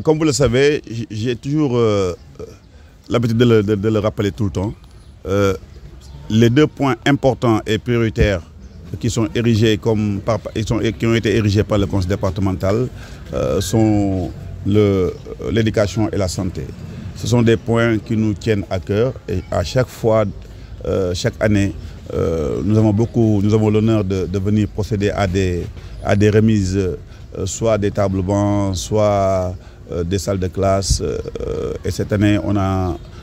comme vous le savez, j'ai toujours l'habitude de le rappeler tout le temps. Les deux points importants et prioritaires qui sont érigés qui ont été érigés par le conseil départemental sont l'éducation et la santé. Ce sont des points qui nous tiennent à cœur et à chaque fois, chaque année, nous avons l'honneur de venir procéder à des remises, soit des tables bancs, soit des salles de classe. Et cette année,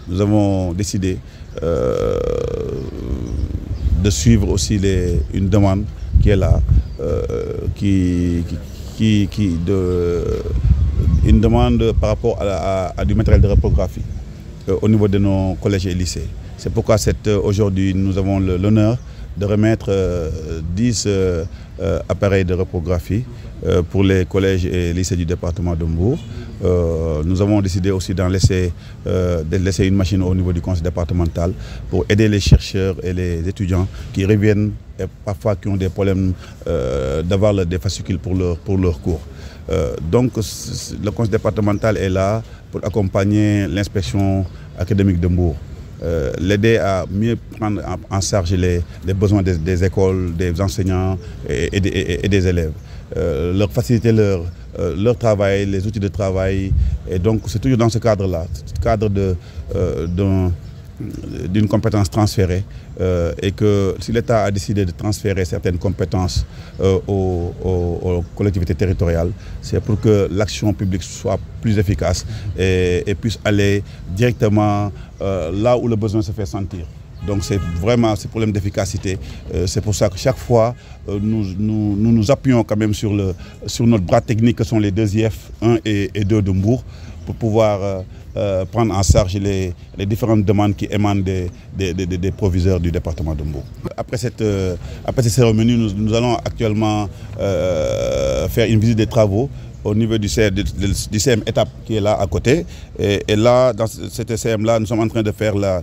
nous avons décidé de suivre aussi une demande qui est là, une demande par rapport à du matériel de reprographie au niveau de nos collèges et lycées. C'est pourquoi aujourd'hui nous avons l'honneur de remettre 10 appareils de reprographie pour les collèges et lycées du département de Mbour. Nous avons décidé aussi de laisser une machine au niveau du conseil départemental pour aider les chercheurs et les étudiants qui reviennent et parfois qui ont des problèmes d'avoir des fascicules pour leur cours. Donc le conseil départemental est là pour accompagner l'inspection académique de Mbour. L'aider à mieux prendre en charge les besoins des écoles, des enseignants et des élèves. Leur faciliter leur travail, les outils de travail. Et donc c'est toujours dans ce cadre-là, cadre d'une compétence transférée, et que si l'État a décidé de transférer certaines compétences aux collectivités territoriales, c'est pour que l'action publique soit plus efficace et puisse aller directement là où le besoin se fait sentir. Donc c'est vraiment ce problème d'efficacité. C'est pour ça que chaque fois, nous appuyons quand même sur notre bras technique que sont les 2 IF 1 et 2 de Mbour pour pouvoir prendre en charge les différentes demandes qui émanent des proviseurs du département de Mbour. Après cette cérémonie, nous allons actuellement faire une visite des travaux au niveau du CM étape qui est là à côté. Et là, dans cette CM-là, nous sommes en train de faire la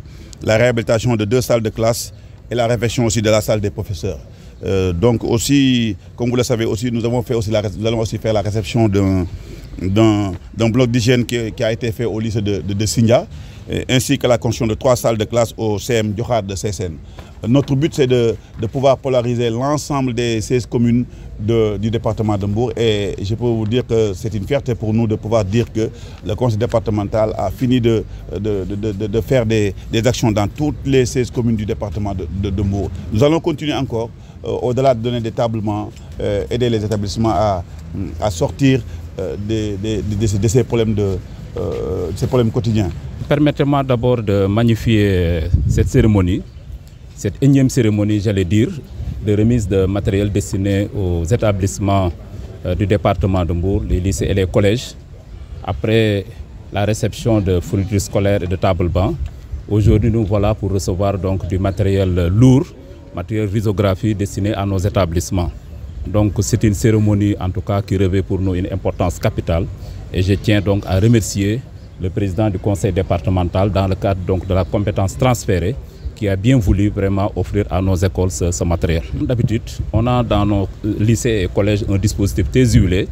réhabilitation de 2 salles de classe et la réfection aussi de la salle des professeurs. Donc aussi, comme vous le savez, nous allons aussi faire la réception d'un bloc d'hygiène qui a été fait au lycée de Sindia, ainsi que la construction de 3 salles de classe au CM Diokhar de Sessène. Notre but, c'est de pouvoir polariser l'ensemble des 16 communes du département de Mbour. Et je peux vous dire que c'est une fierté pour nous de pouvoir dire que le conseil départemental a fini de faire des actions dans toutes les 16 communes du département de Mbour. Nous allons continuer encore, au-delà de donner des tablements, aider les établissements à sortir de ces problèmes quotidiens. Permettez-moi d'abord de magnifier cette cérémonie, cette énième cérémonie, j'allais dire, de remise de matériel destiné aux établissements du département de Mbour, les lycées et les collèges. Après la réception de fournitures scolaires et de tables bancs, aujourd'hui nous voilà pour recevoir donc du matériel lourd, matériel risographie destiné à nos établissements. Donc c'est une cérémonie en tout cas qui revêt pour nous une importance capitale et je tiens donc à remercier le président du conseil départemental dans le cadre donc de la compétence transférée qui a bien voulu vraiment offrir à nos écoles ce matériel. D'habitude, on a dans nos lycées et collèges un dispositif TESULé.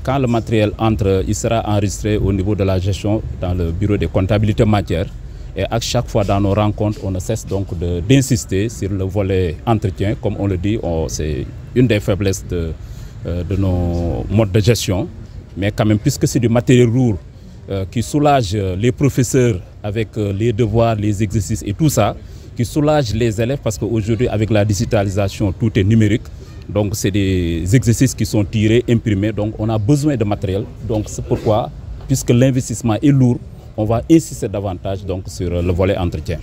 Quand le matériel entre, il sera enregistré au niveau de la gestion dans le bureau de comptabilité matière. Et à chaque fois dans nos rencontres, on ne cesse donc d'insister sur le volet entretien. Comme on le dit, c'est une des faiblesses de nos modes de gestion. Mais quand même, puisque c'est du matériel lourd qui soulage les professeurs avec les devoirs, les exercices et tout ça, qui soulage les élèves parce qu'aujourd'hui, avec la digitalisation, tout est numérique. Donc, c'est des exercices qui sont tirés, imprimés. Donc, on a besoin de matériel. Donc, c'est pourquoi, puisque l'investissement est lourd, on va insister davantage donc, sur le volet entretien.